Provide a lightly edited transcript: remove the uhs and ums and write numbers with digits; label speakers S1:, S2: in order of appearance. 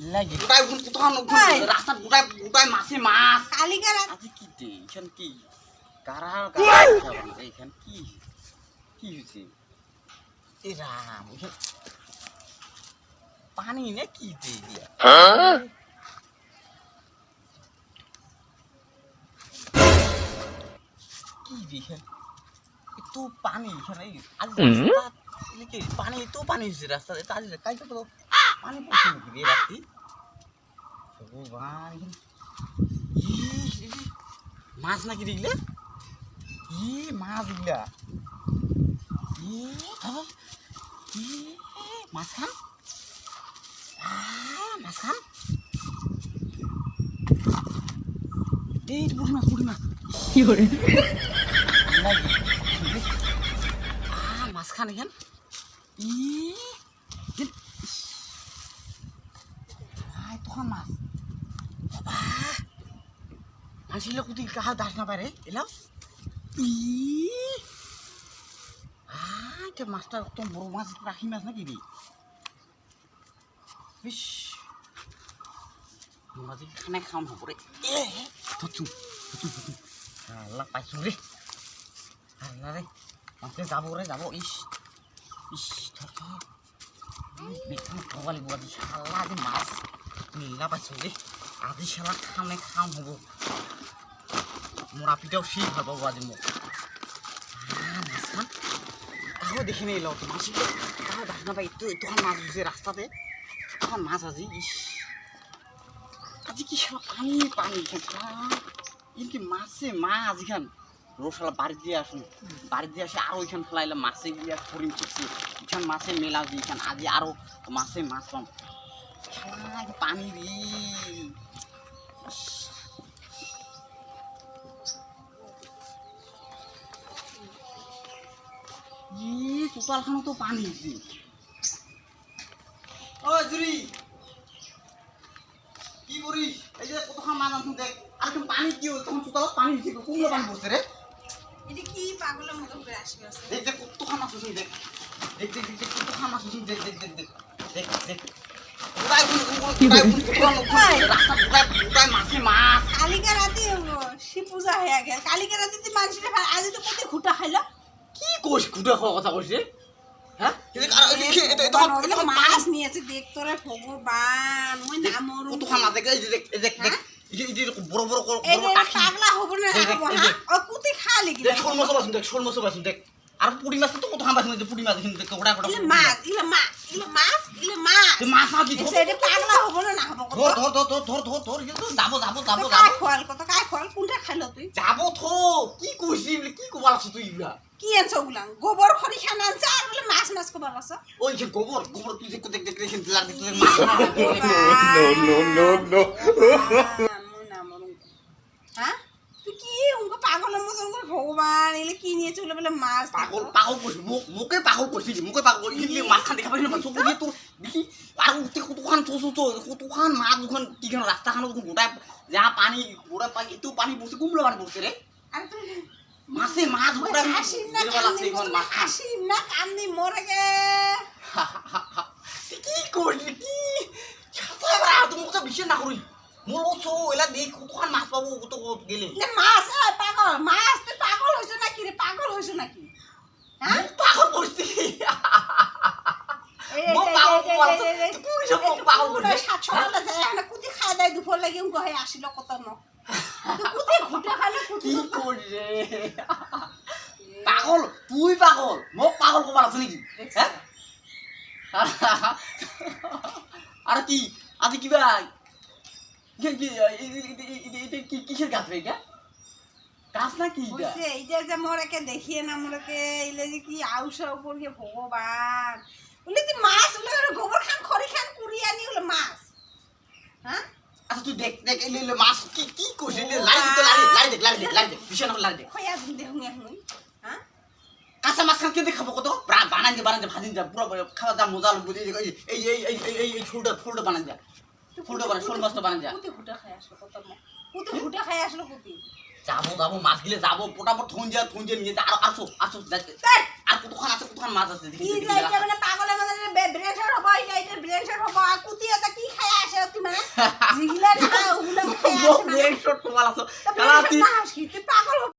S1: লাগি
S2: গোটাই কোথাও রাস্তা গোটাই মাছে মাছ
S3: কালিকার
S1: আজি কি দে এখান কি কারা এখান কি কি হয়েছে এ রাম এখান পানি না কি দে দিয়া কি দেখেন একটু পানি এখানে আজ পানি তো পানি হয়েছে রাস্তাতে আজ কালকে তো পানি পড়ছে নাকি রে রাত্রি ভগবান মাছ নাকি দেখলে ই মাছ গুলা মাছ খান মাছ খান এই বুড়ি মাছ
S3: কি করে
S1: মাছ খান এখান তখন মাছ বাবা মাছগুলো কুদি কাহা দাস না পারে এলাম মাছটা একদম বড় মাছ রাখি মাছ নাকি রে বেশ মাছ খানে খাওয়ান হব রে ধরছু আল্লাহ পাইছো রে আল্লাহ রে মাছে যাবো রে যাবো ইস ইস ধর বেতন খাওয়ালি বাজি শালা যে মাছ নীলা পাইছো রে আজি শালা খানে খাওয়ান হব মোরা পিঠাও সেই ভাল পাবো আজি মোক মাছ খান তাহলে দেখে নিয়ে এলো মাছ তাহলে দাস না পাই তখন মাছ হয়েছে রাস্তাতে তখন মাছ আজি ইস আজি কি শালা পানি পানি কি মাছে মাছ এখান রোসালা বাড়ি দিয়ে আসুন বাড়ি দিয়ে আসে আরো এখান ফেলাইলাম মাছে গিয়া ফরিম করছে এখান মাছে মেলা যে এখান আজি আরো মাছে মাছ পাম পানি রে চোতালখানো তো পানি ও জুরি কি করিস এই যে কতক্ষণ মাছ আনছুন দেখ আর তুমি পানি কি তখন চোতালত পানি দিচ্ছি কুমড়ো পানি বসছে রে
S3: এটা কি পাগলের মতো করে আসবে
S1: দেখ দেখ কতক্ষণ মাছ আনছুন দেখ দেখ দেখ দেখ কতক্ষণ মাছ আনছুন দেখ দেখ দেখ দেখ দেখ দেখ
S3: কালিকা রাতে শি পূজা হয়ে গেল কালিকা রাতে মানুষের আজ তো কত ঘুটা খাইলো
S1: কি কোষ ঘুটে খাওয়া কথা কইছে হ্যাঁ
S3: মাছ নিয়েছে দেখ তোরা ভগবান ওই না মরু
S1: কতক্ষণ মাছ দেখ দেখ দেখ দেখ বড় বড়
S3: পাগলা হবো না ও কুতি খালি কি
S1: দেখ শোল মাছ বাসুন দেখ শোল মাছ বাসুন দেখ আর পুরি মাছ তো কত খাম বাসুন পুরি মাছ কিন্তু দেখ ওটা ওটা
S3: ইলে মাছ
S1: মাছ না কি
S3: সেটা পাগলা হবো না হবো
S1: ধর ধর ধর ধর ধর ধর কিন্তু যাবো যাবো যাবো
S3: কাই খোয়াল কত কাই খোয়াল কোনটা খাইলো তুই
S1: যাবো থো কি কইছিস কি কোবালছ তুই ইলা
S3: কি আনছো গুলাং গোবর খড়ি খানা আনছে আর বলে মাছ কোবার আছে
S1: ওই যে গোবর গোবর তুই দেখ দেখ দেখ দেখ লাগ তুই মাছ
S4: No.
S3: হ্যাঁ তুই কি উনকো পাগলের মতন করে ভগবান এলে কি নিয়ে চলে বলে মাছ
S1: পাগল পাগল কইছিস মুখে পাগল কইছিস মুখে পাগল ইলে মাছ খান দেখা পাইছিস চোখ দিয়ে তো দেখি আর উঠতে কতখান কতখান মাছ যখন কি খান রাস্তা খান গোটা যা পানি গোটা পানি একটু পানি বসে কুমড়ো পানি বসে রে
S3: আর তুই
S1: মাছে মাছ গোটা
S3: হাসিম না কান্দি মরে গে
S1: কি করলি কি ছাতা তুমি কথা বিশ্বাস না করি মোর তো এলা দেখ কতখান মাছ পাবো কত গেলে
S3: না মাছ পাগল মাছ তুই পাগল হইছ নাকি রে পাগল হইছ নাকি হ্যাঁ
S1: পাগল করছিস
S3: কুতি খাই দেয় দুপুর লাগি উনকো হয়ে আসিল কত ন কুতি ঘুটে খাইলে কুতি
S1: কি করছে পাগল তুই পাগল মোক পাগল কবার আছে নাকি হ্যাঁ আর কি আজি কিবা কিসের গাছ রে এটা গাছ না কি
S3: এইটা যে মোরকে দেখিয়ে না মোরকে এলে যে কি আউসা উপর গিয়ে ভগবান বলে তুই মাছ বলে গোবর খান খড়ি খান কুড়ি আনি হলো মাছ হ্যাঁ
S1: আচ্ছা তুই দেখ দেখ এলে মাছ কি কি করছিস লাড়ি দেখ বিশাল লাড়ি দেখ
S3: খয়া দিন দেখ হুই হ্যাঁ
S1: কাঁচা মাছ খান কেটে খাবো কত বানান দে ভাজিন যা পুরো খাওয়া যা মজা লাগবে এই ফুলটা বানান যা ফুলটা বানান শোল মাছটা বানান যা
S3: কুতি ঘুটা খাই আসলো কত কুতি ঘুটা খাই আসলো কুতি
S1: যাবো মাছ গিলে যাবো পোটাপট থন যা নিয়ে যা আর আসো আর কতক্ষণ মাছ আছে
S3: কি যাইতে মানে পাগলের মধ্যে ব্রেন শট হবে এটা ব্রেন শট হবে কুতি এটা কি খাই আসে তুই খাই
S1: মোক
S3: আছে
S1: দেখ তোর তোমাল আছো
S3: তা
S1: কালা
S3: তুই পাগল